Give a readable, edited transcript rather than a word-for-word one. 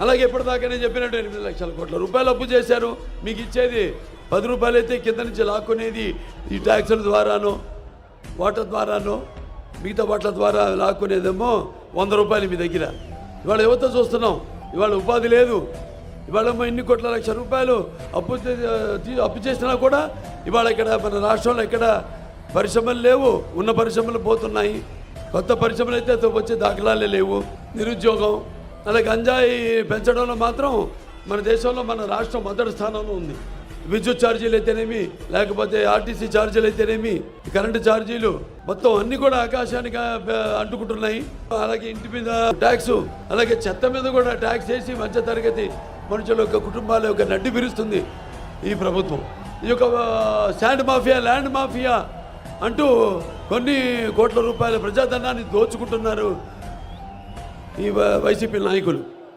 అలాగే ఇప్పటిదాకా నేను చెప్పినట్టు 8 లక్షల కోట్ల రూపాయలు అప్పు చేశారు. మీకు ఇచ్చేది 10 రూపాయలు అయితే కింద నుంచి లాక్కునేది ఈ ట్యాక్సుల ద్వారానో వాటర్ ద్వారానో మిగతా వాట్ల ద్వారా లాక్కునేదేమో 100 రూపాయలు మీ దగ్గర. ఇవాళ యువత చూస్తున్నాం, ఇవాళ ఉపాధి లేదు. ఇవాళ ఇన్ని కోట్ల లక్ష రూపాయలు అప్పు చేసినా కూడా ఇవాళ ఇక్కడ మన రాష్ట్రంలో ఎక్కడ పరిశ్రమలు లేవు. ఉన్న పరిశ్రమలు పోతున్నాయి. కొత్త పరిశ్రమలు అయితే వచ్చే దాఖలాలే లేవు. నిరుద్యోగం, అలాగే గంజాయి పెంచడంలో మాత్రం మన దేశంలో మన రాష్ట్రం మొదటి స్థానంలో ఉంది. విద్యుత్ ఛార్జీలు అయితేనేమి, లేకపోతే ఆర్టీసీ ఛార్జీలు అయితేనేమి, కరెంటు ఛార్జీలు మొత్తం అన్నీ కూడా ఆకాశానికి అంటుకుంటున్నాయి. అలాగే ఇంటి మీద ట్యాక్స్, అలాగే చెత్త మీద కూడా ట్యాక్స్ వేసి మధ్య తరగతి మనుషుల యొక్క కుటుంబాల యొక్క నడ్డి విరుస్తుంది ఈ ప్రభుత్వం. ఈ యొక్క శాండ్ మాఫియా, ల్యాండ్ మాఫియా అంటూ కొన్ని కోట్ల రూపాయల ప్రజాధనాన్ని దోచుకుంటున్నారు ఈ వైసీపీ నాయకులు.